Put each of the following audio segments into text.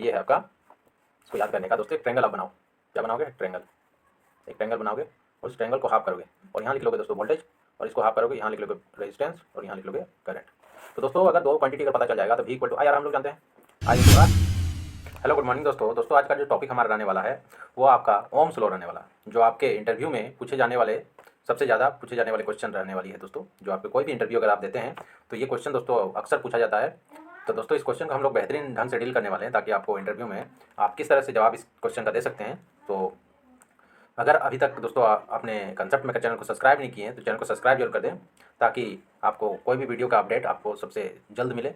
ये है आपका, इसको याद करने का दोस्तों। एक ट्रायंगल आप बनाओ, क्या बनाओगे? ट्रायंगल, एक ट्रायंगल बनाओगे और उस ट्रायंगल को हाफ करोगे और यहाँ लिख लोगे दोस्तों वोल्टेज, और इसको हाफ करोगे, यहाँ लिख लोगे रेजिस्टेंस और यहाँ लिख लोगे करंट। तो दोस्तों अगर दो क्वांटिटी अगर पता चल जाएगा तो V = I R हम लोग जानते हैं, I × R। Hello good morning दोस्तों। दोस्तों आज का जो टॉपिक हमारा रहने वाला है वो आपका ओम्स लॉ रहने वाला है, जो आपके इंटरव्यू में पूछे जाने वाले सबसे ज़्यादा पूछे जाने वाले क्वेश्चन रहने वाली है दोस्तों। जो आपके कोई भी इंटरव्यू अगर आप देते हैं तो ये क्वेश्चन दोस्तों अक्सर पूछा जाता है। तो दोस्तों इस क्वेश्चन को हम लोग बेहतरीन ढंग से डील करने वाले हैं ताकि आपको इंटरव्यू में आप किस तरह से जवाब इस क्वेश्चन का दे सकते हैं। तो अगर अभी तक दोस्तों आपने कंसेप्ट मेकर चैनल को सब्सक्राइब नहीं किए हैं तो चैनल को सब्सक्राइब जरूर कर दें ताकि आपको कोई भी वीडियो का अपडेट आपको सबसे जल्द मिले।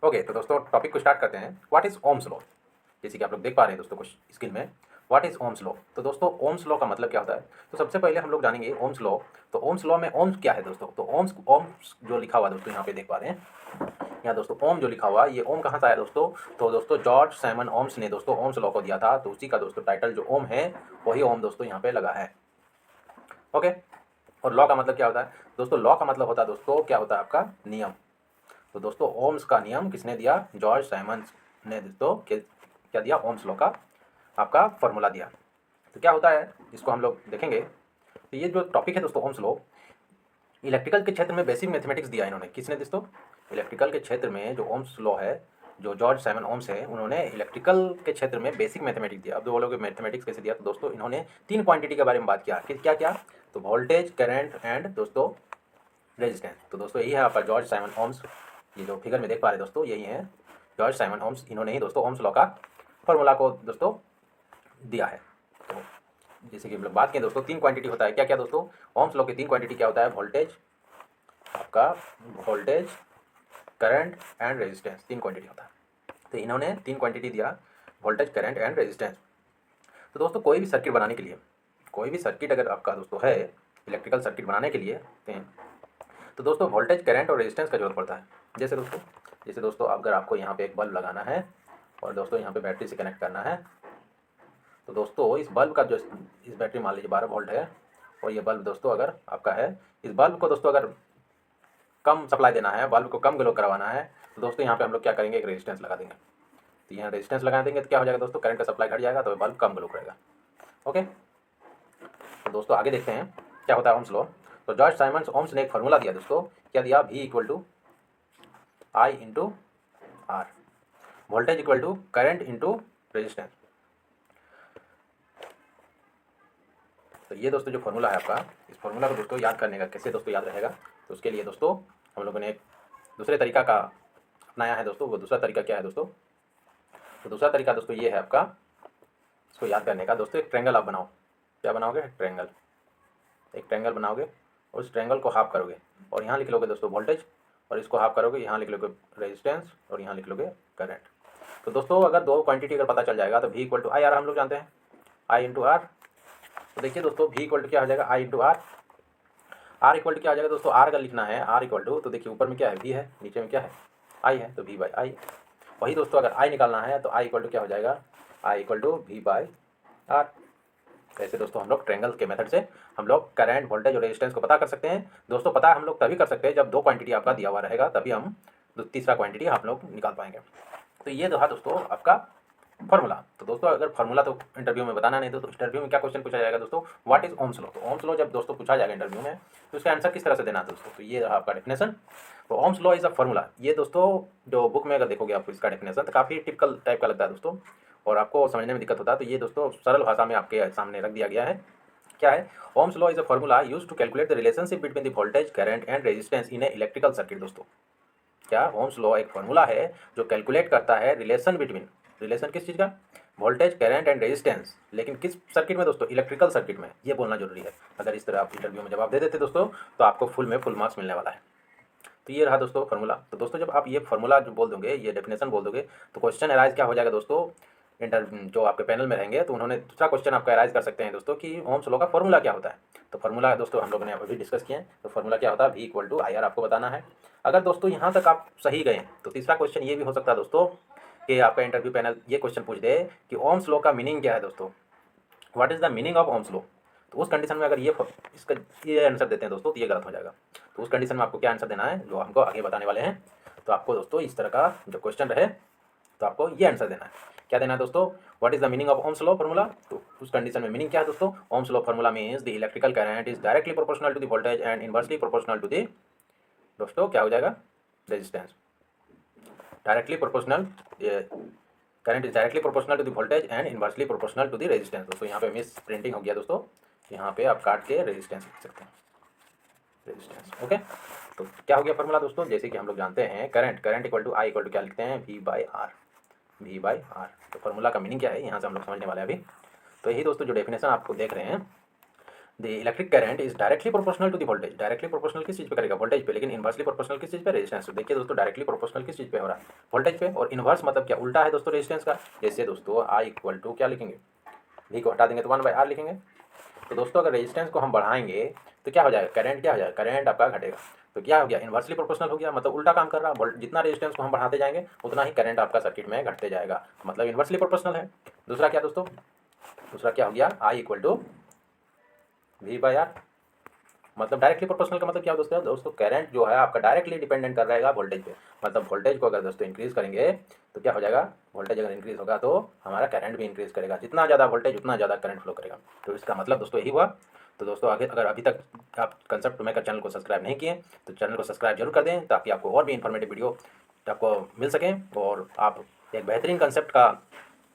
ओके, तो दोस्तों टॉपिक को स्टार्ट करते हैं। What is Ohm's law? जैसे कि आप लोग देख पा रहे हैं दोस्तों कुछ स्क्रीन में, व्हाट इज़ ओम्स लॉ। तो दोस्तों ओम्स लॉ का मतलब क्या होता है? तो सबसे पहले हम लोग जानेंगे ओम्स लॉ। तो ओम्स लॉ में ओम्स क्या है दोस्तों? तो ओम्स ओम्स जो लिखा हुआ दोस्तों यहाँ पे देख पा रहे हैं, यहाँ दोस्तों ओम जो लिखा हुआ, ये ओम कहाँ से आया दोस्तों? तो दोस्तों जॉर्ज साइमन ओम्स ने दोस्तों ओम्स लॉ को दिया था, तो उसी का दोस्तों टाइटल जो ओम है वही ओम दोस्तों यहाँ पे लगा है। ओके, और लॉ का मतलब क्या होता है दोस्तों? लॉ का मतलब होता है दोस्तों क्या होता है आपका? नियम। तो दोस्तों ओम्स का नियम किसने दिया? जॉर्ज साइमन ने दोस्तों क्या दिया? ओम्स लॉ का आपका फॉर्मूला दिया। तो क्या होता है इसको हम लोग देखेंगे। तो ये जो टॉपिक है दोस्तों ओम्स लॉ, इलेक्ट्रिकल के क्षेत्र में बेसिक मैथमेटिक्स दिया इन्होंने। किसने दोस्तों? इलेक्ट्रिकल के क्षेत्र में जो ओम्स लॉ है, जो जॉर्ज साइमन ओम्स है, उन्होंने इलेक्ट्रिकल के क्षेत्र में बेसिक मैथमेटिक्स दिया। अब जो बोलोगे मैथमेटिक्स कैसे दिया? तो दोस्तों इन्होंने 3 क्वांटिटी के बारे में बात किया कि क्या क्या? तो वोल्टेज, करंट एंड दोस्तों रेजिस्टेंस। तो दोस्तों यही है आपका जॉर्ज साइमन ओम्स। ये जो फिगर में देख पा रहे दोस्तों यही है जॉर्ज साइमन ओम्स। इन्होंने ही दोस्तों ओम्स लॉ का फॉर्मूला को दोस्तों दिया है। तो जैसे कि हम लोग बात करें दोस्तों, 3 क्वांटिटी होता है। क्या क्या दोस्तों? ओम्स लॉ की 3 क्वांटिटी क्या होता है? वोल्टेज, आपका voltage, current and resistance, 3 quantity होता है। तो इन्होंने 3 क्वांटिटी दिया, वोल्टेज, करंट एंड रेजिस्टेंस। तो दोस्तों कोई भी सर्किट बनाने के लिए, कोई भी सर्किट अगर आपका दोस्तों है इलेक्ट्रिकल सर्किट बनाने के लिए तो दोस्तों वोल्टेज, करंट और रेजिस्टेंस का जरूरत पड़ता है। जैसे दोस्तों अगर आपको यहाँ पे एक बल्ब लगाना है और दोस्तों यहाँ पे बैटरी से कनेक्ट करना है, तो दोस्तों इस बल्ब का जो इस बैटरी मान लीजिए 12 वोल्ट है और ये बल्ब दोस्तों अगर आपका है, इस बल्ब को दोस्तों अगर कम सप्लाई देना है, बल्ब को कम ग्लो करवाना है, तो दोस्तों यहाँ पे हम लोग क्या करेंगे? एक रेजिस्टेंस लगा देंगे। तो यहाँ रेजिस्टेंस लगा देंगे तो क्या हो जाएगा दोस्तों? करंट का सप्लाई घट जाएगा तो बल्ब कम ग्लो करेगा। ओके, तो दोस्तों आगे देखते हैं क्या होता है ओम्स लॉ। तो जॉर्ज साइमन ओम्स ने एक फार्मूला दिया दोस्तों। क्या दिया? V = I × R, voltage = current × resistance. तो ये दोस्तों जो फार्मूला है आपका, इस फार्मूला को दोस्तों याद करने का कैसे दोस्तों याद रहेगा? तो उसके लिए दोस्तों हम लोगों ने एक दूसरे तरीका का अपनाया है दोस्तों। वो दूसरा तरीका क्या है दोस्तों? तो दूसरा तरीका दोस्तों ये है आपका, इसको याद करने का दोस्तों। एक ट्रायंगल आप बनाओ, क्या बनाओगे? ट्रायंगल, एक ट्रायंगल बनाओगे और उस ट्रायंगल को हाफ करोगे और यहाँ लिख लोगे दोस्तों वोल्टेज, और इसको हाफ करोगे, यहाँ लिख लोगे रेजिस्टेंस और यहाँ लिख लोगे करंट। तो दोस्तों अगर दो क्वांटिटी अगर पता चल जाएगा तो V = I R हम लोग जानते हैं, I × R। तो देखिए दोस्तों V = क्या हो जाएगा? I × R। R = क्या हो जाएगा दोस्तों? R अगर लिखना है R = तो देखिए ऊपर में क्या है? V है, नीचे में क्या है? I है, तो V/I। वही दोस्तों अगर I निकालना है तो I = क्या हो जाएगा? I = V/R। ऐसे दोस्तों हम लोग ट्रायंगल के मेथड से हम लोग करंट, वोल्टेज और रेजिस्टेंस को पता कर सकते हैं। दोस्तों पता हम लोग तभी कर सकते हैं जब दो क्वांटिटी आपका दिया हुआ रहेगा, तभी हम तीसरा क्वांटिटी हम लोग निकाल पाएंगे। तो ये रहा दोस्तों आपका फॉर्मूला। तो दोस्तों अगर फॉर्मूला तो इंटरव्यू में बताना नहीं, तो इंटरव्यू में क्या क्वेश्चन पूछा जाएगा दोस्तों? What is Ohm's law. तो ओम्स लॉ जब दोस्तों पूछा जाएगा इंटरव्यू में तो उसका आंसर किस तरह से देना है दोस्तों? तो ये रहा आपका डेफिनेशन। तो ohms law is a formula. ये दोस्तों जो बुक में अगर देखोगे आपको इसका डेफिनेशन तो काफ़ी टिपिकल टाइप का लगता है दोस्तों और आपको समझने में दिक्कत होता है। तो ये दोस्तों सरल भाषा में आपके सामने रख दिया गया है। क्या है? Ohm's law is a formula used to calculate the relationship between the voltage, current and resistance in a electrical circuit. दोस्तों क्या? ओम्स लॉ एक फॉर्मूला है जो कैलकुलेट करता है रिलेशन बिटवीन, रिलेशन किस चीज़ का? Voltage, current and resistance. लेकिन किस सर्किट में दोस्तों? इलेक्ट्रिकल सर्किट में। ये बोलना जरूरी है। अगर इस तरह आप इंटरव्यू में जवाब दे देते दोस्तों तो आपको फुल मार्क्स मिलने वाला है। तो ये रहा दोस्तों फार्मूला। तो दोस्तों जब आप ये फार्मूला जो बोल दोगे, ये डेफिनेशन बोल दोगे, तो क्वेश्चन अराइज क्या हो जाएगा दोस्तों? जो आपके पैनल में रहेंगे तो उन्होंने दूसरा क्वेश्चन आपका अराइज कर सकते हैं दोस्तों कि ओम्स लॉ का फॉर्मूला क्या होता है। तो फार्मूला दोस्तों हम लोगों ने अभी डिस्कस किया है। तो फार्मूला क्या होता है? V = I R आपको बताना है। अगर दोस्तों यहाँ तक आप सही गए तो तीसरा क्वेश्चन ये भी हो सकता है दोस्तों कि आपका इंटरव्यू पैनल ये क्वेश्चन पूछ दे कि ओम्स लॉ का मीनिंग क्या है दोस्तों? What is the meaning of Ohm's law. तो उस कंडीशन में अगर ये आंसर देते हैं दोस्तों तो ये गलत हो जाएगा। तो उस कंडीशन में आपको क्या आंसर देना है जो हमको आगे बताने वाले हैं। तो आपको दोस्तों इस तरह का जो क्वेश्चन रहे तो आपको ये आंसर देना है। क्या देना है दोस्तों? What is the meaning of Ohm's law formula? तो उस कंडीशन में मीनिंग क्या है दोस्तों? Ohm's law formula means the electrical current is directly proportional to the voltage and inversely proportional to the, दोस्तों क्या हो जाएगा, resistance. Directly proportional, current is directly proportional to the voltage and inversely proportional to the resistance. दोस्तों यहाँ पे miss printing हो गया दोस्तों, यहाँ पे आप काट के रेजिस्टेंस लिख सकते हैं, रेजिस्टेंस। ओके, तो क्या हो गया फॉर्मूला दोस्तों? जैसे कि हम लोग जानते हैं current equal to I equal to क्या लिखते हैं, V by R, V by R. तो फॉर्मूला का मीनिंग क्या है यहाँ से हम लोग समझने वाले हैं अभी। तो यही दोस्तों जो डेफिनेशन आपको देख रहे हैं, the electric current is directly proportional to the voltage. Directly proportional किस चीज़ पे करेगा? वोल्टेज पे। लेकिन इनवर्सली प्रोपोर्शनल किस चीज़ पे? रेजिस्टेंस। तो देखिए दोस्तों डायरेक्टली प्रोपोर्शनल किस चीज़ पे हो रहा है? वोल्टेज पे। और इनवर्स मतलब क्या? उल्टा है दोस्तों रेजिस्टेंस का। जैसे दोस्तों आई इक्वल टू क्या लिखेंगे, वी को हटा देंगे तो 1/R लिखेंगे। तो दोस्तों अगर रेजिस्टेंस को हम बढ़ाएंगे तो क्या हो जाएगा? करंट क्या हो जाएगा? करंट आपका घटेगा। तो क्या हो गया? इनवर्सली प्रोपोर्शनल हो गया, मतलब उल्टा काम कर रहा है। जितना रेजिस्टेंस को हम बढ़ाते जाएंगे उतना ही करंट आपका सर्किट में घटते जाएगा, मतलब इनवर्सली प्रोपोर्शनल है। दूसरा क्या दोस्तों? दूसरा क्या हो गया? I equal to V by R, मतलब डायरेक्टली प्रोपोर्शनल का मतलब क्या दोस्तों? दोस्तों करंट जो है आपका डायरेक्टली डिपेंडेंट कर रहेगा वोल्टेज पे। मतलब वोल्टेज को अगर दोस्तों इंक्रीज करेंगे तो क्या हो जाएगा? वोल्टेज अगर इंक्रीज होगा तो हमारा करंट भी इंक्रीज करेगा। जितना ज़्यादा वोल्टेज उतना ज़्यादा करंट फ्लो करेगा। तो इसका मतलब दोस्तों यही हुआ। तो दोस्तों आगे अगर अभी तक आप कंसेप्ट मेकर चैनल को सब्सक्राइब नहीं किए तो चैनल को सब्सक्राइब जरूर कर दें, ताकि आपको और भी इन्फॉर्मेटिव वीडियो आपको मिल सकें और आप एक बेहतरीन कंसेप्ट का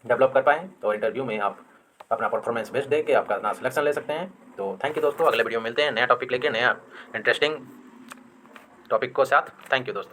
डेवलप कर पाएँ और इंटरव्यू में आप अपना परफॉर्मेंस बेस्ट दे के आपका अपना सिलेक्शन ले सकते हैं। तो थैंक यू दोस्तों, अगले वीडियो में मिलते हैं नया टॉपिक लेके, नया इंटरेस्टिंग टॉपिक को साथ। थैंक यू दोस्तों।